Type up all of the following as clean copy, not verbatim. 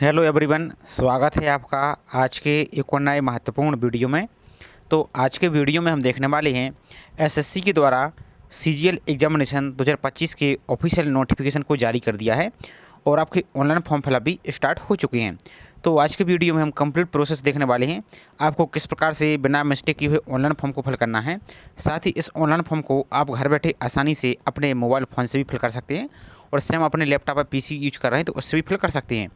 Hello everyone, स्वागत है आपका आज के एक और नए महत्वपूर्ण वीडियो में। तो आज के वीडियो में हम देखने वाले हैं एसएससी के द्वारा सीजीएल एग्जामिनेशन 2025 के ऑफिशियल नोटिफिकेशन को जारी कर दिया है और आपके ऑनलाइन फॉर्म फिलअप भी स्टार्ट हो चुके हैं। तो आज के वीडियो में हम कंप्लीट प्रोसेस देखने वाले हैं, आपको किस प्रकार से बिना मिस्टेक किए हुए ऑनलाइन फॉर्म को फिल करना है। साथ ही इस ऑनलाइन फॉर्म को आप घर बैठे आसानी से अपने मोबाइल फ़ोन से भी फिल कर सकते हैं और सेम अपने लैपटॉप या पीसी यूज कर रहे हैं तो उससे भी फिल कर सकते हैं।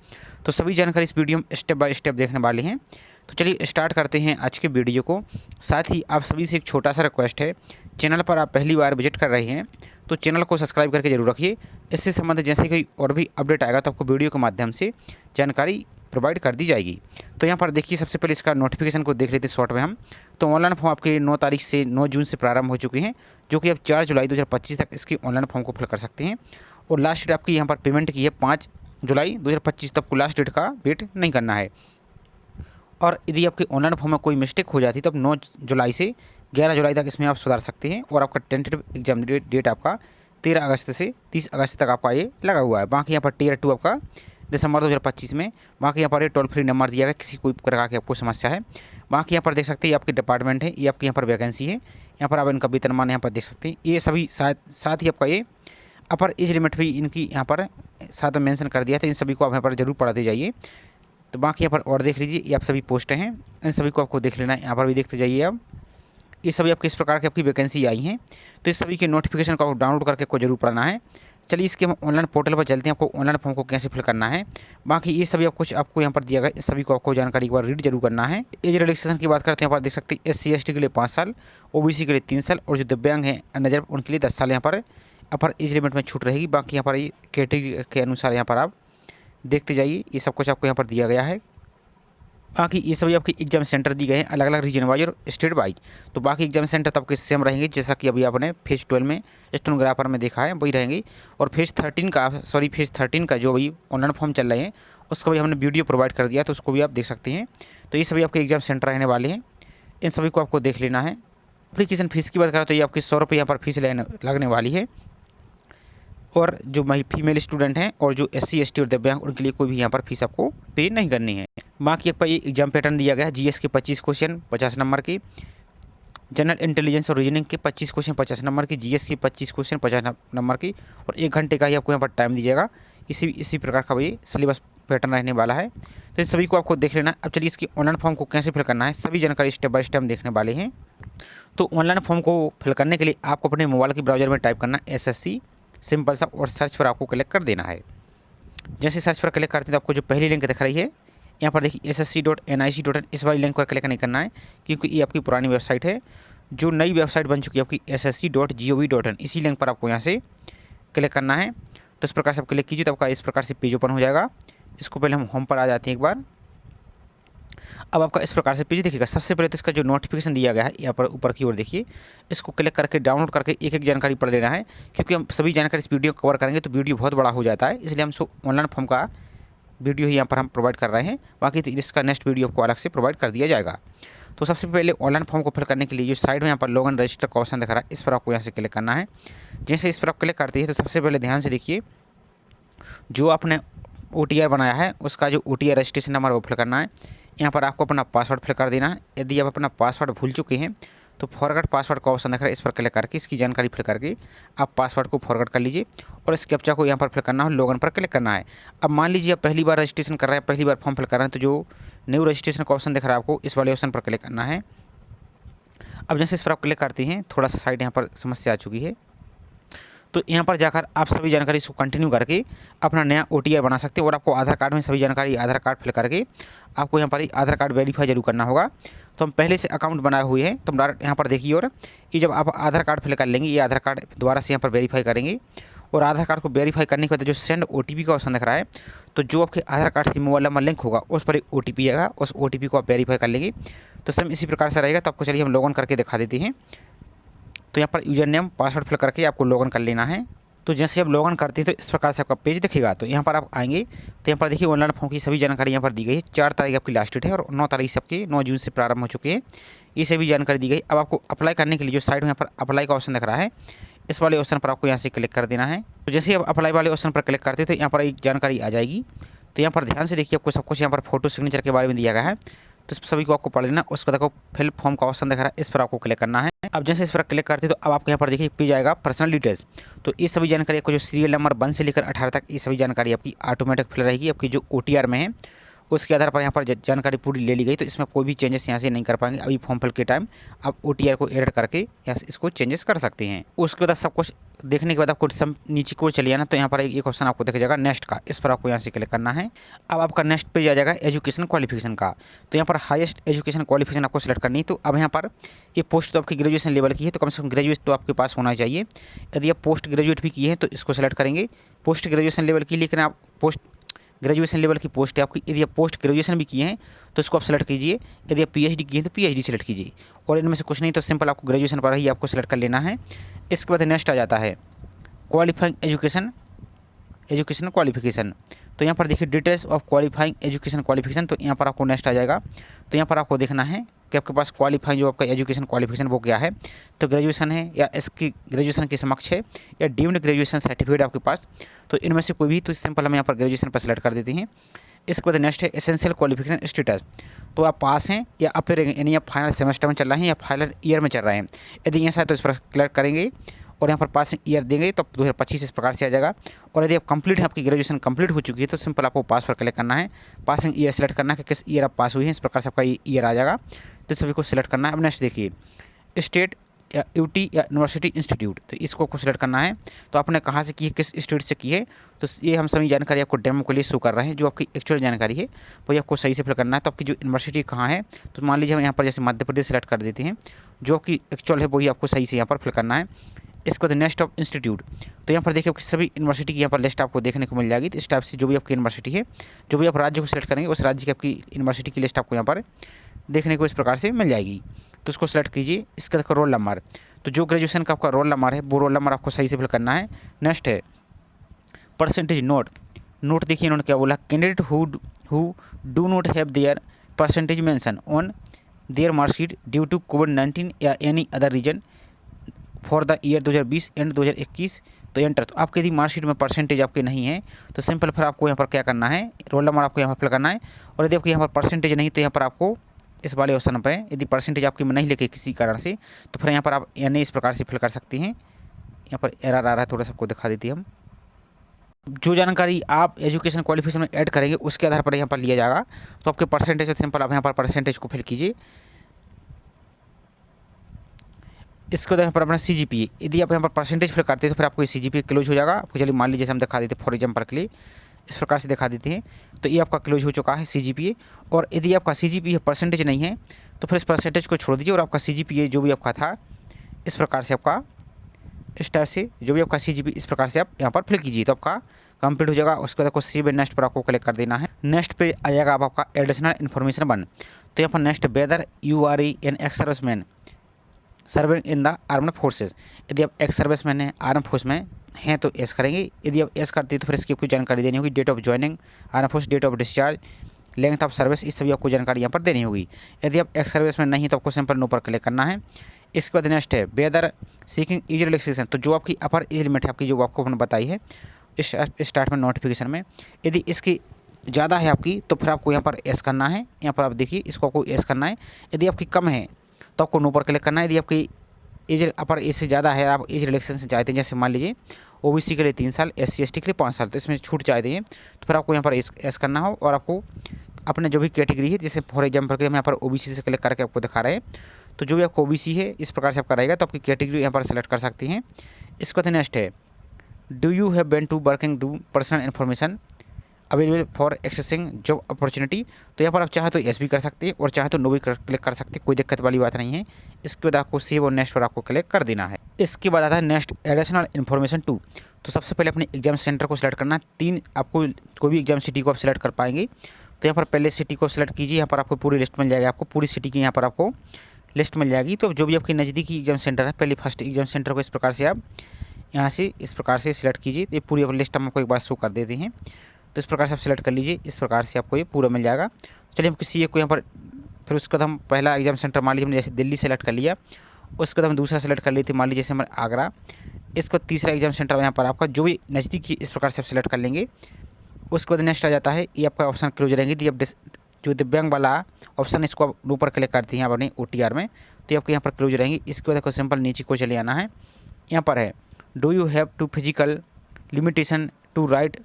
तो सभी जानकारी इस वीडियो में स्टेप बाय स्टेप देखने वाले हैं। तो चलिए स्टार्ट करते हैं आज के वीडियो को। साथ ही आप सभी से एक छोटा सा रिक्वेस्ट है, चैनल पर आप पहली बार विजिट कर रहे हैं तो चैनल को सब्सक्राइब करके जरूर रखिए। इससे संबंधित जैसे कोई और भी अपडेट आएगा तो आपको वीडियो के माध्यम से जानकारी प्रोवाइड कर दी जाएगी। तो यहाँ पर देखिए, सबसे पहले इसका नोटिफिकेशन को देख लेते हैं शॉर्ट में हम। तो ऑनलाइन फॉर्म आपके 9 तारीख से 9 जून से प्रारंभ हो चुके हैं, जो कि आप 4 जुलाई 2025 तक इसकी ऑनलाइन फॉर्म को फिल कर सकते हैं। और लास्ट डेट आपकी यहाँ पर पेमेंट की है 5 जुलाई 2025 तक को लास्ट डेट का वेट नहीं करना है। और यदि आपके ऑनलाइन फॉर्म में कोई मिस्टेक हो जाती है तो आप 9 जुलाई से 11 जुलाई तक इसमें आप सुधार सकते हैं। और आपका टेंटेटिव एग्जाम डेट आपका 13 अगस्त से 30 अगस्त तक आपका ये लगा हुआ है। बाकी यहाँ पर टियर 2 आपका दिसंबर 2025 में। बाकी यहाँ पर ये टोल फ्री नंबर दिया गया किसी कोई प्रकार की आपको समस्या है। बाकी यहाँ पर देख सकते हैं ये आपके डिपार्टमेंट है, ये आपकी यहाँ पर वैकेंसी है। यहाँ पर आप इनका वेतनमान यहाँ पर देख सकते हैं। ये सभी साथ ही आपका ये अपर एज लिमिट भी इनकी यहाँ पर साथ में मेंशन कर दिया था। इन सभी को आप यहाँ पर जरूर पढ़ाते जाइए। तो बाकी यहाँ पर और देख लीजिए, ये आप सभी पोस्ट हैं, इन सभी को आपको देख लेना है। यहाँ पर भी देखते जाइए आप, ये सभी आपकी इस प्रकार की आपकी वैकेंसी आई हैं। तो इस सभी के नोटिफिकेशन को आप डाउनलोड करके आपको जरूर पढ़ना है। चलिए इसके हम ऑनलाइन पोर्टल पर चलते हैं, आपको ऑनलाइन फॉर्म को कैसे फिल करना है। बाकी ये सभी कुछ आपको यहाँ पर दिया गया, इस सभी को आपको जानकारी एक बार रीड जरूर करना है। एज रिलैक्सेशन की बात करते हैं, यहाँ पर देख सकते हैं SC/ST के लिए 5 साल, OBC के लिए 3 साल और जो दिव्यांग हैं नजर उनके लिए 10 साल यहाँ पर अपर एज लिमिट में छूट रहेगी। बाकी यहाँ पर ये कैटेगरी के अनुसार यहाँ पर आप देखते जाइए, ये सब कुछ आपको यहाँ पर दिया गया है। बाकी ये सभी आपके एग्जाम सेंटर दिए गए हैं अलग अलग रीजन वाइज और स्टेट वाइज। तो बाकी एग्जाम सेंटर तो आपके सेम रहेंगे जैसा कि अभी आपने फेज 12 में स्टेनोग्राफर में देखा है, वही रहेंगी। और फेज 13 का जो भी ऑनलाइन फॉर्म चल रहे हैं उसका भी हमने वीडियो प्रोवाइड कर दिया, तो उसको भी आप देख सकते हैं। तो ये सभी आपके एग्जाम सेंटर रहने वाले हैं, इन सभी को आपको देख लेना है। एप्लीकेशन फ़ीस की बात करें तो ये आपकी 100 रुपये यहाँ पर फीस लगने वाली है। और जो फीमेल स्टूडेंट हैं और जो SC/ST और दिव्यांग उनके लिए कोई भी यहाँ पर फीस आपको पे नहीं करनी है। बाकी आपका ये एग्जाम पैटर्न दिया गया है, GS के 25 क्वेश्चन 50 नंबर की, जनरल इंटेलिजेंस और रीजनिंग के 25 क्वेश्चन 50 नंबर की, GS के 25 क्वेश्चन 50 नंबर की, और 1 घंटे का ही आपको यहाँ पर टाइम दीजिएगा। इसी प्रकार का ये सिलेबस पैटर्न रहने वाला है। तो इस सभी को आपको देख लेना है। अब चलिए इसकी ऑनलाइन फॉर्म को कैसे फिल करना है, सभी जानकारी स्टेप बाय स्टेप देखने वाले हैं। तो ऑनलाइन फॉर्म को फिल करने के लिए आपको अपने मोबाइल के ब्राउजर में टाइप करना SSC सिंपल सा, और सर्च पर आपको क्लिक कर देना है। जैसे सर्च पर क्लिक करते हैं तो आपको जो पहली लिंक दिख रही है यहाँ पर देखिए ssc.nic.in, इस वाली लिंक पर क्लिक नहीं करना है क्योंकि ये आपकी पुरानी वेबसाइट है। जो नई वेबसाइट बन चुकी है आपकी ssc.gov.in, इसी लिंक पर आपको यहाँ से क्लिक करना है। तो इस प्रकार से आप क्लिक कीजिए तो आपका इस प्रकार से पेज ओपन हो जाएगा। इसको पहले हम होम पर आ जाते हैं एक बार। अब आपका इस प्रकार से पेज दिखेगा। सबसे पहले तो इसका जो नोटिफिकेशन दिया गया है यहाँ पर ऊपर की ओर देखिए, इसको क्लिक करके डाउनलोड करके एक एक जानकारी पढ़ लेना है, क्योंकि हम सभी जानकारी इस वीडियो कवर करेंगे तो वीडियो बहुत बड़ा हो जाता है, इसलिए हम ऑनलाइन फॉर्म का वीडियो ही यहाँ पर हम प्रोवाइड कर रहे हैं। बाकी तो इसका नेक्स्ट वीडियो आपको अलग से प्रोवाइड कर दिया जाएगा। तो सबसे पहले ऑनलाइन फॉर्म को फिल करने के लिए जो साइड में यहाँ पर लॉगिन रजिस्टर का ऑप्शन दिख रहा है, इस पर आपको यहाँ से क्लिक करना है। जैसे इस पर आप क्लिक करते हैं तो सबसे पहले ध्यान से देखिए, जो आपने OTR बनाया है उसका जो OTR रजिस्ट्रेशन नंबर वो फिल करना है। यहाँ पर आपको अपना पासवर्ड फिल कर देना है। यदि आप अपना पासवर्ड भूल चुके हैं तो फॉरगेट पासवर्ड का ऑप्शन दिख रहा है, इस पर क्लिक करके इसकी जानकारी फिल करके आप पासवर्ड को फॉरगेट कर लीजिए और इस कैप्चा को यहाँ पर फिल करना है, लॉगिन पर क्लिक करना है। अब मान लीजिए आप पहली बार रजिस्ट्रेशन कर रहे हैं, पहली बार फॉर्म फिल कर रहे हैं, तो जो न्यू रजिस्ट्रेशन का ऑप्शन दिख रहा है आपको, इस वाले ऑप्शन पर क्लिक करना है। अब जैसे इस पर आप क्लिक करते हैं, थोड़ा सा साइड यहाँ पर समस्या आ चुकी है, तो यहाँ पर जाकर आप सभी जानकारी इसको कंटिन्यू करके अपना नया OTR बना सकते हैं। और आपको आधार कार्ड में सभी जानकारी, आधार कार्ड फिल करके आपको यहाँ पर आधार कार्ड वेरीफाई जरूर करना होगा। तो हम पहले से अकाउंट बनाए हुए हैं, तो हम डायरेक्ट यहाँ पर देखिए, और ये जब आप आधार कार्ड फिल कर लेंगे, ये आधार कार्ड दोबारा से यहाँ पर वेरीफाई करेंगे। और आधार कार्ड को वेरीफाई करने के बाद जो सेंड OTP का ऑप्शन दिख रहा है, तो जो आपके आधार कार्ड से मोबाइल नंबर लिंक होगा उस पर एक OTP आएगा, उस OTP को आप वेरीफाई कर लेंगे। तो सेम इसी प्रकार से रहेगा। तो आपको चलिए हम लॉगिन करके दिखा देते हैं। तो यहाँ पर यूजर नेम पासवर्ड फिल करके आपको लॉगिन कर लेना है। तो जैसे आप लॉगिन करते हैं तो इस प्रकार से आपका पेज दिखेगा। तो यहाँ पर आप आएंगे तो यहाँ पर देखिए ऑनलाइन फॉर्म की सभी जानकारी यहाँ पर दी गई है। 4 तारीख आपकी लास्ट डेट है और 9 तारीख से आपके 9 जून से प्रारंभ हो चुके हैं, ये सभी जानकारी दी गई। अब आपको अप्लाई करने के लिए जो साइड में यहाँ पर अप्लाई का ऑप्शन दिख रहा है, इस वाले ऑप्शन पर आपको यहाँ से क्लिक कर देना है। तो जैसे आप अप्लाई वाले ऑप्शन पर क्लिक करते हैं तो यहाँ पर एक जानकारी आ जाएगी। तो यहाँ पर ध्यान से देखिए, आपको सब कुछ यहाँ पर फोटो सिग्नेचर के बारे में दिया गया है, तो इस सभी को आपको पढ़ लेना। उसके बाद आपको फिल फॉर्म का ऑप्शन दिख रहा है, इस पर आपको क्लिक करना है। अब जैसे इस पर क्लिक करते हैं तो अब आपको यहाँ पर देखिए पेज आएगा पर्सनल डिटेल्स। तो ये सभी जानकारी आपको जो सीरियल नंबर 1 से लेकर 18 तक ये सभी जानकारी आपकी ऑटोमेटिक फिल रहेगी। आपकी जो OTR में है उसके आधार पर यहाँ पर जानकारी पूरी ले ली गई, तो इसमें कोई भी चेंजेस यहाँ से नहीं कर पाएंगे। अभी फॉर्म फिल के टाइम आप OTR को एडिट करके यहाँ से इसको चेंजेस कर सकते हैं। उसके बाद सब कुछ देखने के बाद आपको सब नीचे को चलिए ना, तो यहाँ पर एक ऑप्शन आपको दिख जाएगा नेक्स्ट का, इस पर आपको यहाँ से क्लिक करना है। अब आपका नेक्स्ट पेज आ जाएगा एजुकेशन क्वालिफिकेशन का। तो यहाँ पर हाईएस्ट एजुकेशन क्वालिफिकेशन आपको सेलेक्ट करनी है। तो अब यहाँ पर ये पोस्ट तो आपकी ग्रेजुएशन लेवल की है, तो कम से कम ग्रेजुएट तो आपके पास होना चाहिए। यदि आप पोस्ट ग्रेजुएट भी किए हैं तो इसको सेलेक्ट करेंगे पोस्ट ग्रेजुएशन लेवल की, लेकिन आप पोस्ट ग्रेजुएशन लेवल की पोस्ट है आपकी। यदि आप पोस्ट ग्रेजुएशन भी किए हैं तो इसको आप सेलेक्ट कीजिए। यदि आप PhD किए हैं तो PhD सेलेक्ट कीजिए, और इनमें से कुछ नहीं तो सिंपल आपको ग्रेजुएशन पर ही आपको सेलेक्ट कर लेना है। इसके बाद नेक्स्ट आ जाता है क्वालिफाइंग एजुकेशन क्वालिफिकेशन। तो यहाँ पर देखिए details of qualifying education qualification, तो यहाँ पर आपको नेक्स्ट आ जाएगा। तो यहाँ पर आपको देखना है कि आपके पास क्वालिफाइंग जो आपका एजुकेशन क्वालिफिकेशन वो क्या है। तो ग्रेजुएशन है या इसकी ग्रेजुएशन के समक्ष है या डीम्ड ग्रेजुएशन सर्टिफिकेट आपके पास, तो इनमें से कोई भी, तो सिंपल हम यहाँ पर ग्रेजुएशन पर सेलेक्ट कर देते हैं। इसके बाद नेक्स्ट है एसेंशियल क्वालिफिकेशन स्टेटस। तो आप पास हैं या अब फिर यानी आप फाइनल सेमेस्टर में चल रहे हैं या फाइनल ईयर में चल रहे हैं। यदि ऐसा है तो इस पर क्लिक करेंगे और यहाँ पर पासिंग ईयर देंगे तो 2025 इस प्रकार से आ जाएगा। और यदि आप कंप्लीट है, आपकी ग्रेजुएशन कंप्लीट हो चुकी है, तो सिंपल आपको पास पर क्लिक करना है, पासिंग ईयर सेलेक्ट करना है कि किस ईयर आप पास हुई हैं, इस प्रकार से आपका ईयर आ जाएगा। तो सभी को सिलेक्ट करना है। अब नेक्स्ट देखिए स्टेट या UT या यूनिवर्सिटी इंस्टीट्यूट, तो इसको आपको सिलेक्ट करना है। तो आपने कहाँ से की है, किस स्टेट से की है, तो ये हम सभी जानकारी आपको डेमो के लिए शो कर रहे हैं। जो आपकी एक्चुअल जानकारी है वो आपको सही से फिल करना है। तो आपकी जो यूनिवर्सिटी कहाँ है, तो मान लीजिए हम यहाँ पर जैसे मध्य प्रदेश सेलेक्ट कर देते हैं, जो आपकी एक्चुअल है वही आपको सही से यहाँ पर फिल करना है। इसके बाद नेक्स्ट ऑफ इंस्टीट्यूट, तो यहाँ पर देखिए आपकी सभी यूनिवर्सिटी की यहाँ पर लिस्ट आपको देखने को मिल जाएगी। तो इस टाइप से जो भी आपकी यूनिवर्सिटी है, जो भी आप राज्य को सिलेक्ट करेंगे उस राज्य की आपकी यूनिवर्सिटी की लिस्ट आपको यहाँ पर देखने को इस प्रकार से मिल जाएगी। तो उसको सेलेक्ट कीजिए। इसका देखो रोल नंबर, तो जो ग्रेजुएशन का आपका रोल नंबर है वो रोल नंबर आपको सही से फिल करना है। नेक्स्ट है परसेंटेज नोट। देखिए इन्होंने क्या बोला, candidate who do not have their percentage mention on their marksheet due to कोविड-19 या any other reason for the year 2020 and 2021, तो एंटर। तो आपके यदि मार्कशीट में परसेंटेज आपके नहीं है तो सिंपल फिर आपको यहाँ पर क्या करना है, रोल नंबर आपको यहाँ पर फिल करना है। और यदि आपके यहाँ पर परसेंटेज नहीं तो यहाँ पर आपको इस वाले ऑप्शन पर यदि परसेंटेज आपकी में नहीं लेके किसी कारण से, तो फिर यहाँ पर आप यानी इस प्रकार से फिल कर सकते हैं। यहाँ पर एरर आ रहा है, थोड़ा सा आपको दिखा देती है हम। जो जानकारी आप एजुकेशन क्वालिफिकेशन में ऐड करेंगे उसके आधार पर यहाँ पर लिया जाएगा। तो आपके परसेंटेज, सिंपल आप यहाँ पर परसेंटेज को फिल कीजिए। इसके बाद यहाँ पर अपना CGPA, यदि आप यहाँ पर परसेंटेज फिल करते हैं तो फिर आपको CGPA क्लोज हो जाएगा। आपको चलिए मान लीजिए जैसे हम दिखा देते हैं फॉर एग्जाम्पल के लिए, इस प्रकार से दिखा देते हैं। तो ये आपका क्लोज हो चुका है CGPA। और यदि आपका CGPA परसेंटेज नहीं है तो फिर इस परसेंटेज को छोड़ दीजिए और आपका CGPA जो भी आपका था इस प्रकार से आपका इस टाइप से जो भी आपका CGPA इस प्रकार से आप यहाँ पर फिल कीजिए, तो आपका कंप्लीट हो जाएगा। उसके बाद आपको सेव एंड नेक्स्ट पर आपको क्लिक कर देना है। नेक्स्ट पे आ जाएगा अब आपका एडिशनल इन्फॉर्मेशन 1। तो यहाँ पर next whether you are an ex serviceman serving in the armed forces. यदि आप एक्स सर्विसमैन हैं, आर्म फोर्स में हैं तो एस करेंगे। यदि आप एस करते हैं तो फिर इसकी आपको जानकारी देनी होगी, date of joining arm force, date of discharge, length of service, इस सभी आपको जानकारी यहाँ पर देनी होगी। यदि आप एक्स सर्विस में नहीं है तो आपको सिंपल नो पर क्लिक करना है। इसके बाद नेक्स्ट है वेदर सीकिंग एज रिलैक्सेशन, तो जो आपकी अपर एज लिमिट है आपकी जो आपको मैंने बताई है इस स्टार्ट में नोटिफिकेशन में, यदि इसकी ज़्यादा है आपकी तो फिर आपको यहाँ पर एस करना है। यहाँ पर आप देखिए इसको आपको एस करना है। यदि आपकी कम है तो आपको नो पर क्लिक करना है। यदि आपकी एज अपर एज से ज़्यादा है, आप एज रिलैक्सेशन से चाहते हैं, जैसे मान लीजिए OBC के लिए 3 साल, SC ST के लिए 5 साल, तो इसमें छूट चाहते हैं तो फिर आपको यहाँ पर एस करना हो। और आपको अपने जो भी कैटेगरी है, जैसे फॉर एग्जाम्पल के हम यहाँ पर OBC से क्लिक करके आपको दिखा रहे हैं, तो जो भी आपको OBC है इस प्रकार से आपका रहेगा, तो आपकी कैटेगरी यहाँ पर सेलेक्ट कर सकते हैं। इसके बाद नेक्स्ट है do you have been to working do personal information available for accessing job opportunity, तो यहाँ पर आप चाहे तो एस भी कर सकते हैं और चाहे तो नो भी क्लिक कर सकते हैं, कोई दिक्कत वाली बात नहीं है। इसके बाद आपको सेव और नेक्स्ट पर आपको क्लिक कर देना है। इसके बाद आता है नेक्स्ट एडिशनल इन्फॉर्मेशन 2। तो सबसे पहले अपने एग्जाम सेंटर को सिलेक्ट करना है। 3 आपको कोई भी एग्जाम सिटी को आप सिलेक्ट कर पाएंगे। तो यहाँ पर पहले सिटी को सिलेक्ट कीजिए, यहाँ पर आपको पूरी लिस्ट मिल जाएगी, आपको पूरी सिटी की यहाँ पर आपको लिस्ट मिल जाएगी। तो जो भी आपकी नज़दीकी एग्जाम सेंटर है, पहले फर्स्ट एग्जाम सेंटर को इस प्रकार से आप यहाँ से इस प्रकार से सिलेक्ट कीजिए। तो ये पूरी लिस्ट हम आपको एक बार शो कर देते हैं, तो इस प्रकार से आप सिलेक्ट कर लीजिए। इस प्रकार से आपको ये पूरा मिल जाएगा। चलिए हम किसी एक को यहाँ पर, फिर उसके बाद हम पहला एग्जाम सेंटर मान लीजिए हमने जैसे दिल्ली सेलेक्ट कर लिया, उसके बाद हम दूसरा सेलेक्ट कर लेते मान लीजिए जैसे हमारे आगरा। इसके बाद तीसरा एग्जाम सेंटर यहाँ पर आपका जो भी नज़दीकी इस प्रकार से आप सिलेक्ट कर लेंगे। उसके बाद नेक्स्ट आ जाता है, ये आपका ऑप्शन क्लोज रहेंगे। यदि आप जो दिव्यांग वाला ऑप्शन इसको आप ऊपर क्लिक करती हैं अपने OTR में, तो ये आपके यहाँ पर क्लोज रहेंगी। इसके बाद आपको सिंपल नीचे को चले आना है। यहाँ पर है do you have to physical limitation to write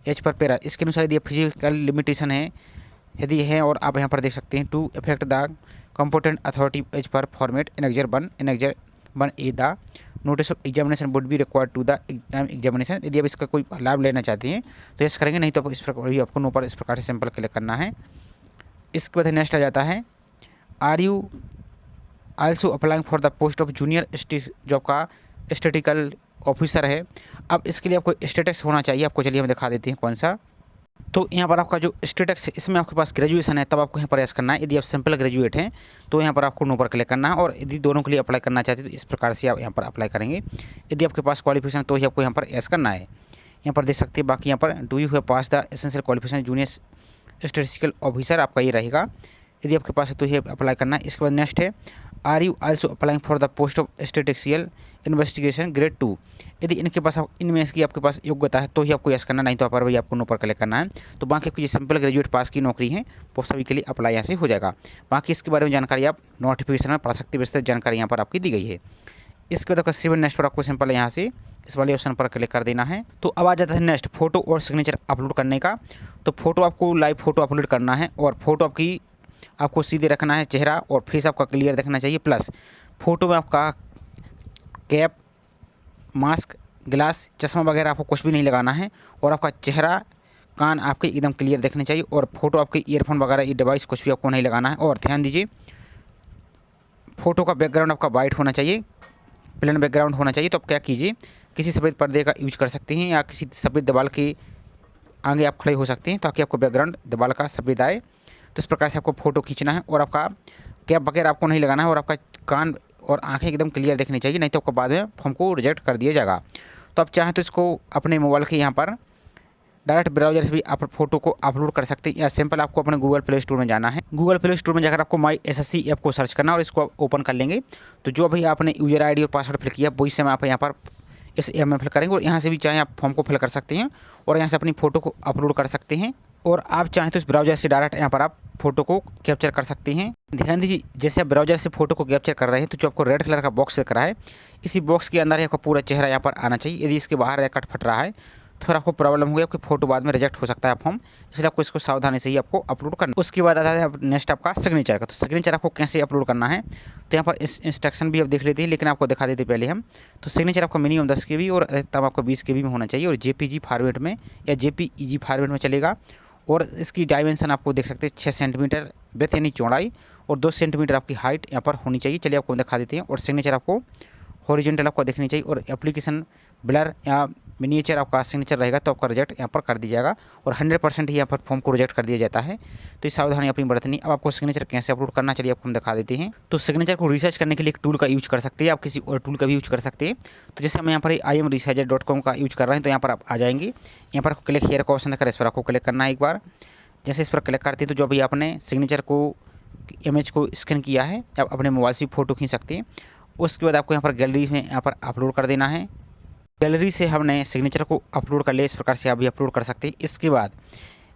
as per para. इसके अनुसार यदि फिजिकल लिमिटेशन है, यदि है, और आप यहाँ पर देख सकते हैं to effect the competent authority as per format annexure 1A the notice of examination would be required to the examination. यदि आप इसका कोई लाभ लेना चाहते हैं तो यस करेंगे, नहीं तो आप इस प्रकार आपको नो पर इस प्रकार से सिंपल क्लिक करना है। इसके बाद नेक्स्ट आ जाता है are you also applying for the post of junior जो आपका स्टैटिस्टिकल ऑफिसर है। अब इसके लिए आपको स्टेटस होना चाहिए, आपको चलिए हम दिखा देते हैं कौन सा। तो यहाँ पर आपका जो स्टेटस है इसमें आपके पास ग्रेजुएशन है, तब आपको यहाँ पर यस करना है। यदि आप सिंपल ग्रेजुएट हैं तो यहाँ पर आपको नो पर क्लिक करना है, और यदि दोनों के लिए अप्लाई करना चाहते हैं तो इस प्रकार से आप यहाँ पर अप्लाई करेंगे। यदि आपके पास क्वालिफिकेशन तो ही आपको यहाँ पर यस करना है। यहाँ पर देख सकते हैं बाकी यहाँ पर do you have pass the essential qualification junior statistical officer, आपका ये रहेगा। यदि आपके पास है तो ये अप्लाई करना है। इसके बाद नेक्स्ट है are you also applying for the post of statistical investigation grade 2। यदि इनके पास इनमें इसकी आपके पास योग्यता है तो ही आपको यस करना, नहीं तो आप भाई आपको नो पर क्लिक करना है। तो बाकी आपकी जो सिंपल ग्रेजुएट पास की नौकरी है वो सभी के लिए अप्लाई यहाँ से हो जाएगा। बाकी इसके बारे में जानकारी आप नोटिफिकेशन में पढ़ सकते हैं, विस्तृत जानकारी यहाँ पर आपकी दी गई है। इसके बाद सिविल नेक्स्ट पर आपको सिंपल यहाँ से इस वाले ऑप्शन पर क्लिक कर देना है। तो अब आ जाता है नेक्स्ट फोटो और सिग्नेचर अपलोड करने का। तो फोटो आपको लाइव फोटो अपलोड करना है, और फोटो आपको सीधे रखना है, चेहरा और फेस आपका क्लियर दिखना चाहिए। प्लस फोटो में आपका कैप, मास्क, ग्लास, चश्मा वगैरह आपको कुछ भी नहीं लगाना है, और आपका चेहरा, कान आपके एकदम क्लियर दिखने चाहिए, और फोटो आपके ईयरफोन वगैरह ये डिवाइस कुछ भी आपको नहीं लगाना है। और ध्यान दीजिए फोटो का बैकग्राउंड आपका वाइट होना चाहिए, प्लेन बैकग्राउंड होना चाहिए। तो आप क्या कीजिए, किसी सफ़ेद पर्दे का यूज कर सकते हैं, या किसी सफ़ेद दीवार के आगे आप खड़े हो सकते हैं ताकि आपको बैकग्राउंड दीवार का सफ़ेद आए। तो इस प्रकार से आपको फ़ोटो खींचना है, और आपका कैप वगैरह आपको नहीं लगाना है, और आपका कान और आंखें एकदम क्लियर दिखनी चाहिए, नहीं तो आपको बाद में फॉर्म को रिजेक्ट कर दिया जाएगा। तो आप चाहें तो इसको अपने मोबाइल के यहाँ पर डायरेक्ट ब्राउजर से भी आप फोटो को अपलोड कर सकते हैं, या सिंपल आपको अपने गूगल प्ले स्टोर में जाना है। गूगल प्ले स्टोर में जाकर आपको माई SSC ऐप को सर्च करना, और इसको आप ओपन कर लेंगे। तो जो भी आपने यूजर ID और पासवर्ड फिल किया वही समय आप यहाँ पर इस ऐप में फिल करेंगे, और यहाँ से भी चाहें आप फॉर्म को फिल कर सकते हैं, और यहाँ से अपनी फ़ोटो को अपलोड कर सकते हैं। और आप चाहें तो इस ब्राउज़र से डायरेक्ट यहाँ पर आप फोटो को कैप्चर कर सकते हैं। ध्यान दीजिए, जैसे आप ब्राउज़र से फोटो को कैप्चर कर रहे हैं तो जो आपको रेड कलर का बॉक्स दिख रहा है, इसी बॉक्स के अंदर आपका पूरा चेहरा यहाँ पर आना चाहिए। यदि इसके बाहर या कट फट रहा है तो फिर आपको प्रॉब्लम होगी, आपकी फ़ोटो बाद में रिजेक्ट हो सकता है फॉर्म, इसलिए आपको इसको सावधानी से ही आपको अपलोड करना। उसके बाद आता है नेक्स्ट आपका सिग्नेचर का। तो सिग्नेचर आपको कैसे अपलोड करना है, तो यहाँ पर इस इंस्ट्रक्शन भी आप देख लेते हैं, लेकिन आपको दिखा देते पहले हम। तो सिग्नेचर आपको मिनिमम 10 KB और तब आपको 20 KB में होना चाहिए, और JPG फॉर्मेट में या JPEG फॉर्मेट में चलेगा। और इसकी डायमेंशन आपको देख सकते हैं 6 सेंटीमीटर विड्थ यानी चौड़ाई, और 2 सेंटीमीटर आपकी हाइट यहाँ पर होनी चाहिए। चलिए आपको दिखा देते हैं। और सिग्नेचर आपको हॉरिजॉन्टल आपको देखनी चाहिए, और एप्लीकेशन ब्लर या मिनिएचर आपका सिग्नेचर रहेगा तो आपका रिजेक्ट यहाँ पर कर दिया जाएगा, और 100% ही यहाँ पर फॉर्म को रिजेक्ट कर दिया जाता है। तो इस सावधानी अपनी बरतनी। अब आपको सिग्नेचर कैसे अपलोड करना, चलिए आपको हम दिखा देते हैं। तो सिग्नेचर को रिसर्च करने के लिए एक टूल का यूज कर सकते हैं, आप किसी और टूल का भी यूज कर सकते हैं। तो जैसे हम यहाँ पर imresearcher.com का यूज कर रहे हैं, तो यहाँ पर आप आ जाएंगे। यहाँ पर आपको क्लिक हेयर का ऑप्शन दिखा, इस पर आपको क्लिक करना है एक बार। जैसे इस पर क्लिक करते हैं तो जो भी आपने सिग्नेचर को इमेज को स्कैन किया है, आप अपने मोबाइल से भी फ़ोटो खींच सकते हैं। उसके बाद आपको यहाँ पर गैलरी में यहाँ पर अपलोड कर देना है। गैलरी से हमने सिग्नेचर को अपलोड कर लिया, इस प्रकार से आप भी अपलोड कर सकते हैं। इसके बाद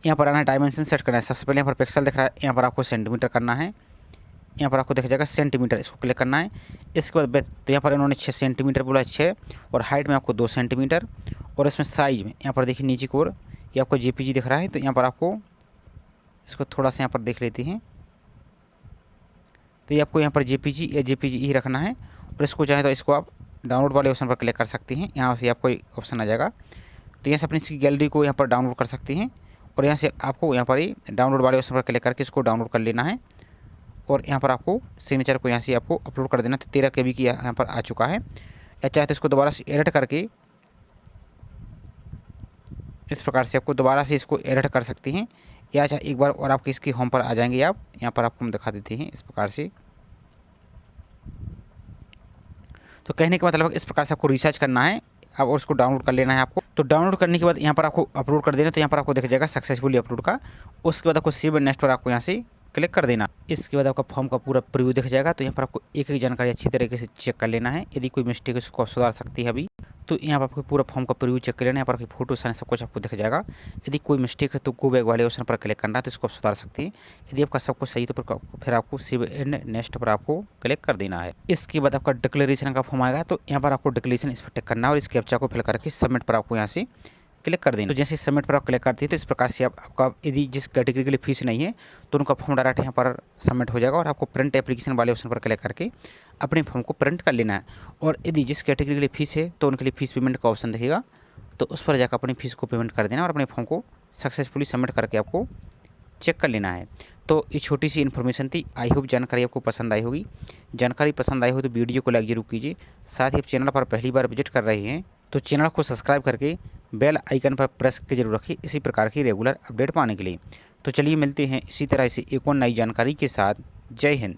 यहाँ पर आना डायमेंशन सेट करना है। सबसे पहले यहाँ पर पिक्सल दिख रहा है, यहाँ पर आपको सेंटीमीटर करना है। यहाँ पर आपको दिख जाएगा सेंटीमीटर, इसको क्लिक करना है। इसके बाद तो यहाँ पर इन्होंने 6 सेंटीमीटर बोला, 6, और हाइट में आपको 2 सेंटीमीटर, और इसमें साइज़ में यहाँ पर देखिए नीचे की ओर ये आपको JPG दिख रहा है। तो यहाँ पर आपको इसको थोड़ा सा यहाँ पर देख लेते हैं, तो ये आपको यहाँ पर JPG या JPG ही रखना है। और इसको चाहे तो इसको आप डाउनलोड वाले ऑप्शन पर क्लिक कर सकते हैं, यहाँ से आपको ऑप्शन आ जाएगा। तो यहाँ से अपनी इसकी गैलरी को यहाँ पर डाउनलोड कर सकते हैं, और यहाँ से आपको यहाँ पर ही डाउनलोड वाले ऑप्शन पर क्लिक करके इसको डाउनलोड कर लेना है। और यहाँ पर आपको सिग्नेचर को यहाँ से आपको अपलोड कर देना। तो 13 KB की यहाँ पर आ चुका है। या चाहे तो इसको दोबारा से एडिट करके इस प्रकार से आपको दोबारा से इसको एडिट कर सकते हैं, या चाहे एक बार और आपके इसके होम पर आ जाएंगे आप। यहाँ पर आपको हम दिखा देते हैं इस प्रकार से। तो कहने का मतलब इस प्रकार से आपको रिसर्च करना है अब, और उसको डाउनलोड कर लेना है आपको। तो डाउनलोड करने के बाद यहाँ पर आपको अपलोड कर देना। तो यहाँ पर आपको दिख जाएगा सक्सेसफुली अपलोड का। उसके बाद आपको सेव एंड नेक्स्ट पर आपको यहाँ से क्लिक कर देना। इसके बाद आपका फॉर्म का पूरा प्रीव्यू दिख जाएगा। तो यहाँ पर आपको एक एक जानकारी अच्छी तरीके से चेक कर लेना है, यदि कोई मिस्टेक है उसको आप सुधार सकती है अभी। तो यहाँ पर आपको पूरा फॉर्म का प्रीव्यू चेक कर लेना। यहाँ पर आपकी फोटो साइन सब कुछ आपको दिख जाएगा। यदि कोई मिस्टेक है तो गो बैक वाले ऑप्शन पर क्लिक करना है, तो इसको आप सुधार सकते हैं। यदि आपका सब कुछ सही तो फिर आपको सेव एंड नेक्स्ट पर आपको क्लिक कर देना है। इसके बाद आपका डिक्लेरेशन का फॉर्म आएगा, तो यहाँ पर आपको डिक्लेरेशन इस पर टिक करना है और इस कैप्चा को फिल करके सबमिट पर आपको यहाँ से क्लिक कर देना। तो जैसे सबमिट पर आप क्लिक करते हैं तो इस प्रकार से आपका यदि जिस कैटेगरी के लिए फीस नहीं है तो उनका फॉर्म डायरेक्ट यहाँ पर सबमिट हो जाएगा और आपको प्रिंट एप्लीकेशन वाले ऑप्शन पर क्लिक करके अपने फॉर्म को प्रिंट कर लेना है। और यदि जिस कैटेगरी के लिए फीस है तो उनके लिए फीस पेमेंट का ऑप्शन दिखेगा, तो उस पर जाकर अपनी फीस को पेमेंट कर देना और अपने फॉर्म को सक्सेसफुली सबमिट करके आपको चेक कर लेना है। तो ये छोटी सी इन्फॉर्मेशन थी। आई होप जानकारी आपको पसंद आई होगी। जानकारी पसंद आई हो तो वीडियो को लाइक जरूर कीजिए। साथ ही आप चैनल पर पहली बार विजिट कर रहे हैं तो चैनल को सब्सक्राइब करके बेल आइकन पर प्रेस करके जरूर रखिए इसी प्रकार की रेगुलर अपडेट पाने के लिए। तो चलिए मिलते हैं इसी तरह से एक और नई जानकारी के साथ। जय हिंद।